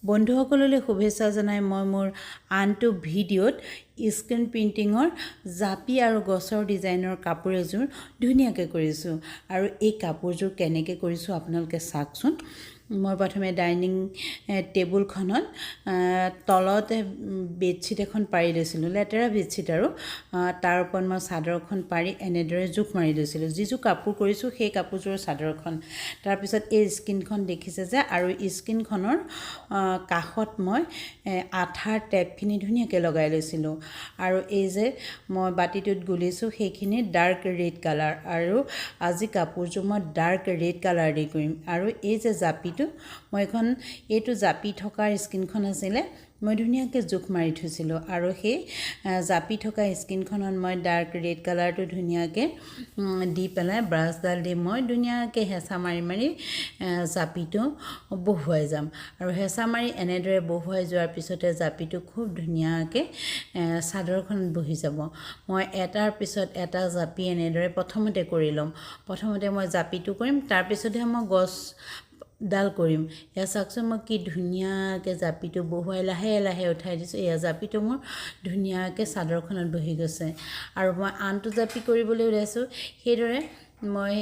বন্ধুসকললৈ শুভেচ্ছা জনাই মই মোৰ আনটো ভিডিঅ'ত স্ক্ৰীন প্ৰিণ্টিঙৰ জাপি আৰু গছৰ ডিজাইনৰ কাপোৰ এযোৰ ধুনীয়াকৈ কৰিছোঁ আৰু এই কাপোৰযোৰ কেনেকৈ কৰিছোঁ আপোনালোকে চাওকচোন। মই প্ৰথমে ডাইনিং টেবুলখনত তলত বেডশ্বীট এখন পাৰি লৈছিলোঁ, লেতেৰা বেডশ্বীট আৰু তাৰ ওপৰত মই চাদৰখন পাৰি এনেদৰে জোখ মাৰি লৈছিলোঁ। যিযোৰ কাপোৰ কৰিছোঁ সেই কাপোৰযোৰৰ চাদৰখন। তাৰপিছত এই স্ক্ৰীনখন দেখিছে যে, আৰু স্ক্ৰীনখনৰ কাষত মই আঠাৰ টেপখিনি ধুনীয়াকৈ লগাই লৈছিলোঁ আৰু এই যে মই বাতিটোত গুলিছোঁ সেইখিনি ডাৰ্ক ৰেড কালাৰ, আৰু আজি কাপোৰযোৰ মই ডাৰ্ক ৰেড কালাৰ দি কৰিম। আৰু এই যে জাপিটো মই এইটো জাপি থকাৰ স্ক্ৰীনখন আছিলে, মই ধুনীয়াকৈ জোখ মাৰি থৈছিলোঁ আৰু সেই জাপি থকা স্ক্ৰীনখনত মই ডাৰ্ক ৰেড কালাৰটো ধুনীয়াকৈ দি পেলাই ব্ৰাছডাল দি মই ধুনীয়াকৈ হেঁচা মাৰি মাৰি জাপিটো বহুৱাই যাম। আৰু হেঁচা মাৰি এনেদৰে বহুৱাই যোৱাৰ পিছতে জাপিটো খুব ধুনীয়াকৈ চাদৰখনত বহি যাব। মই এটাৰ পিছত এটা জাপি এনেদৰে প্ৰথমতে কৰি ল'ম। প্ৰথমতে মই জাপিটো কৰিম, তাৰপিছতহে মই গছডাল কৰিম। এয়া চাওকচোন মই কি ধুনীয়াকৈ জাপিটো বহুৱাই লাহে লাহে উঠাই দিছোঁ। এয়া জাপিটো মোৰ ধুনীয়াকৈ চাদৰখনত বহি গৈছে। আৰু মই আনটো জাপি কৰিবলৈ ওলাইছোঁ। সেইদৰে মই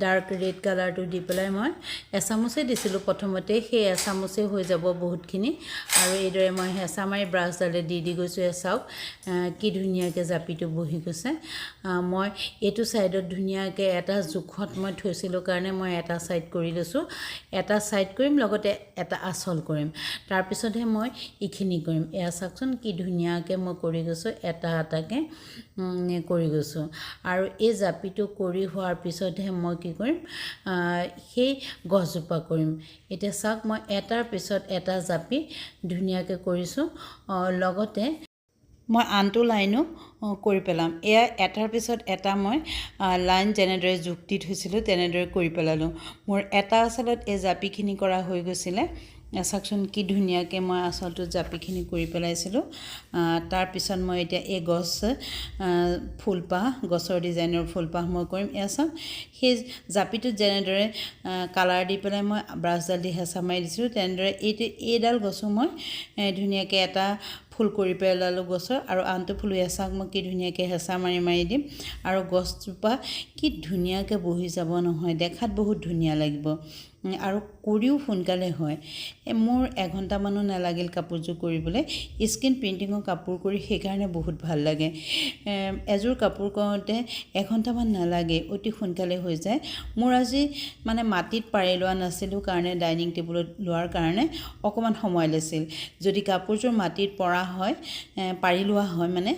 ডাৰ্ক ৰেড কালাৰটো দি পেলাই মই এচামুচেই দিছিলোঁ প্ৰথমতে, সেই এচামুচেই হৈ যাব বহুতখিনি। আৰু এইদৰে মই হেঁচা মাৰি ব্ৰাছডালে দি গৈছোঁ। চাওক কি ধুনীয়াকৈ জাপিটো বহি গৈছে। মই এইটো ছাইডত ধুনীয়াকৈ এটা জোখত মই থৈছিলোঁ কাৰণে মই এটা ছাইড কৰি লৈছোঁ। এটা ছাইড কৰিম, লগতে এটা আঁচল কৰিম, তাৰপিছতহে মই এইখিনি কৰিম। এয়া চাওকচোন কি ধুনীয়াকৈ মই কৰি গৈছোঁ, এটা এটাকৈ কৰি গৈছোঁ। আৰু এই জাপিটো কৰি হোৱাৰ পিছতহে মই কি কৰিম, সেই গছজোপা কৰিম। এতিয়া চাওক মই এটাৰ পিছত এটা জাপি ধুনীয়াকৈ কৰিছোঁ, লগতে মই আনটো লাইনো কৰি পেলাম। এয়া এটাৰ পিছত এটা মই লাইন যেনেদৰে জোখ দি থৈছিলোঁ তেনেদৰে কৰি পেলালোঁ। মোৰ এটা আচলত এই জাপিখিনি কৰা হৈ গৈছিলে। চাওকচোন কি ধুনীয়াকৈ মই আচলটোত জাপিখিনি কৰি পেলাইছিলোঁ। তাৰপিছত মই এতিয়া এই ফুলপাহ, গছৰ ডিজাইনৰ ফুলপাহ মই কৰিম। এয়া চাওক সেই জাপিটোত যেনেদৰে কালাৰ দি পেলাই মই ব্ৰাছডাল দি হেঁচা মাৰি দিছিলোঁ, তেনেদৰে এইডাল গছো মই ধুনীয়াকৈ এটা ফুল কৰি পেলালোঁ গছৰ, আৰু আনটো ফুলো এয়া চাওক মই কি ধুনীয়াকৈ হেঁচা মাৰি মাৰি দিম। আৰু গছজোপা কি ধুনীয়াকৈ বহি যাব নহয়, দেখাত বহুত ধুনীয়া লাগিব আৰু কৰিও সোনকালে হয়। মোৰ এঘণ্টামানো নালাগিল কাপোৰযোৰ কৰিবলৈ। স্ক্ৰীন প্ৰিণ্টিঙৰ কাপোৰ কৰি সেইকাৰণে বহুত ভাল লাগে। এযোৰ কাপোৰ কৰোঁতে এঘণ্টামান নালাগে, অতি সোনকালে হৈ যায়। মোৰ আজি মানে মাটিত পাৰি লোৱা নাছিলোঁ কাৰণে, ডাইনিং টেবুলত লোৱাৰ কাৰণে অকণমান সময় লৈছিল। যদি কাপোৰযোৰ মাটিত পাৰি লোৱা হয় মানে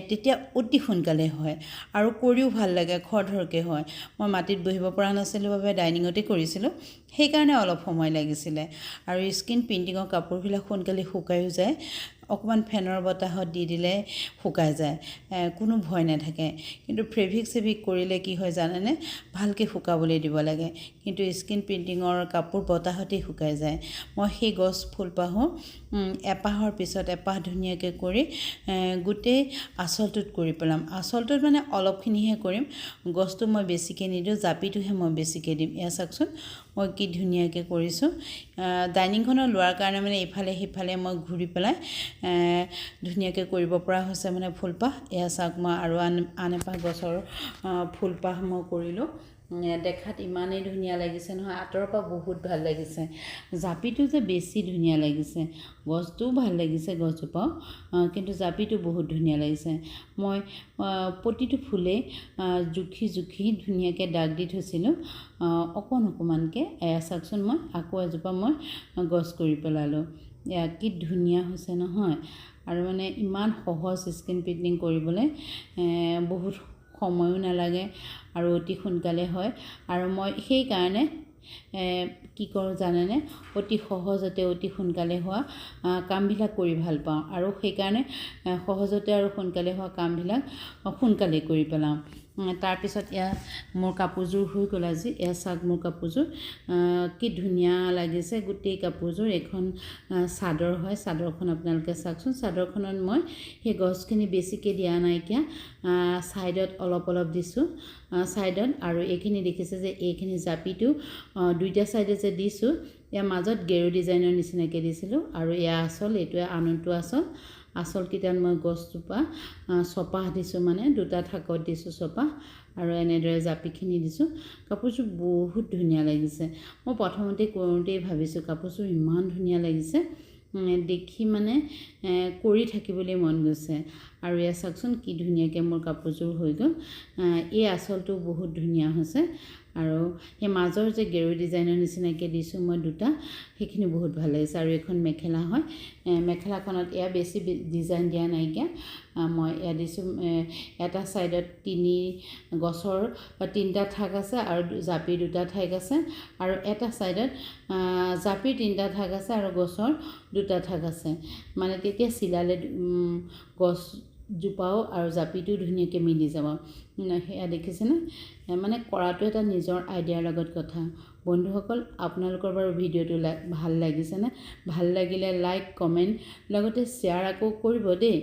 তেতিয়া অতি সোনকালে হয় আৰু কৰিও ভাল লাগে, খৰধৰকৈ হয়। মই মাটিত বহিব পৰা নাছিলোঁ বাবে ডাইনিঙতে কৰিছিলোঁ, সেইকাৰণে অলপ সময় লাগিছিলে। আৰু স্ক্ৰীন প্ৰিণ্টিঙৰ কাপোৰবিলাক সোনকালে শুকায়ো যায়। অকণমান ফেনৰ বতাহত দি দিলে শুকাই যায়, কোনো ভয় নাথাকে। কিন্তু ফেব্ৰিক কৰিলে কি হয় জানেনে, ভালকৈ শুকাবলৈ দিব লাগে। কিন্তু স্ক্ৰীন প্ৰিণ্টিঙৰ কাপোৰ বতাহতেই শুকাই যায়। মই সেই গছ ফুলপাহো এপাহৰ পিছত এপাহ ধুনীয়াকৈ কৰি গোটেই আঁচলটোত কৰি পেলাম। আঁচলটোত মানে অলপখিনিহে কৰিম, গছটো মই বেছিকৈ নিদিওঁ, জাপিটোহে মই বেছিকৈ দিম। এয়া চাওকচোন মই কি ধুনীয়াকৈ কৰিছোঁ। ডাইনিংখনত লোৱাৰ কাৰণে মানে ইফালে সিফালে মই ঘূৰি পেলাই ধুনীয়াকৈ কৰিব পৰা হৈছে মানে ফুলপাহ। এয়া চাওক মই আৰু আন এপাহ গছৰ ফুলপাহ মই কৰিলোঁ। দেখাত ইমানেই ধুনীয়া লাগিছে নহয়, আঁতৰৰ পৰা বহুত ভাল লাগিছে। জাপিটো যে বেছি ধুনীয়া লাগিছে, গছটোও ভাল লাগিছে গছজোপাও, কিন্তু জাপিটো বহুত ধুনীয়া লাগিছে। মই প্ৰতিটো ফুলেই জুখি জুখি ধুনীয়াকৈ দাগ দি থৈছিলোঁ অকণমানকৈ। এয়া চাওকচোন মই আকৌ এজোপা মই গছ কৰি পেলালোঁ। এয়া কি ধুনীয়া হৈছে নহয়। আৰু মানে ইমান সহজ স্ক্ৰীন প্ৰিণ্টিং কৰিবলৈ, বহুত সময়ো নালাগে আৰু অতি সোনকালে হয়। আৰু মই সেইকাৰণে কি কৰোঁ জানেনে, অতি সহজতে অতি সোনকালে হোৱা কামবিলাক কৰি ভাল পাওঁ, আৰু সেইকাৰণে সহজতে আৰু সোনকালে হোৱা কামবিলাক সোনকালে কৰি পেলাওঁ। তাৰপিছত এয়া মোৰ কাপোৰযোৰ হৈ গ'ল আজি। এয়া চাওক মোৰ কাপোৰযোৰ কি ধুনীয়া লাগিছে। গোটেই কাপোৰযোৰ এখন চাদৰ হয়। চাদৰখন আপোনালোকে চাওকচোন। চাদৰখনত মই সেই গছখিনি বেছিকৈ দিয়া নাইকিয়া, ছাইডত অলপ অলপ দিছোঁ ছাইডত। আৰু এইখিনি দেখিছে যে এইখিনি জাপিটো দুইটা ছাইডে যে দিছোঁ ইয়াৰ মাজত গেৰু ডিজাইনৰ নিচিনাকৈ দিছিলোঁ আৰু এয়া আচল, এইটোৱে আনটো আচল। আচলকেইটাত মই গছজোপা চপাহ দিছোঁ, মানে দুটা থাকত দিছোঁ চপাহ আৰু এনেদৰে জাপিখিনি দিছোঁ। কাপোৰযোৰ বহুত ধুনীয়া লাগিছে। মই প্ৰথমতে কৰোঁতেই ভাবিছোঁ কাপোৰযোৰ ইমান ধুনীয়া লাগিছে, দেখি মানে কৰি থাকিবলৈ মন গৈছে। আৰু এয়া চাওকচোন কি ধুনীয়াকৈ মোৰ কাপোৰযোৰ হৈ গ'ল। এই আচলটো বহুত ধুনীয়া হৈছে আৰু সেই মাজৰ যে গেৰু ডিজাইনৰ নিচিনাকৈ দিছোঁ মই দুটা, সেইখিনি বহুত ভাল লাগিছে। আৰু এইখন মেখেলা হয়, মেখেলাখনত এয়া বেছি ডিজাইন দিয়া নাইকিয়া, মই এয়া দিছোঁ এটা ছাইডত গছৰ 3টা থাক আছে আৰু জাপিৰ 2টা ঠাক আছে, আৰু এটা ছাইডত জাপিৰ 3টা থাক আছে আৰু গছৰ 2টা থাক আছে। মানে তেতিয়া চিলালে গছজোপাও আৰু জাপিটো ধুনীয়াকৈ মিলি যাব। সেয়া দেখিছেনে? মানে কৰাটো এটা নিজৰ আইডিয়াৰ লগত কথা। বন্ধুসকল, আপোনালোকৰ বাৰু ভিডিঅ'টো ভাল লাগিছেনে? ভাল লাগিলে লাইক, কমেণ্ট লগতে শ্বেয়াৰ আকৌ কৰিব দেই।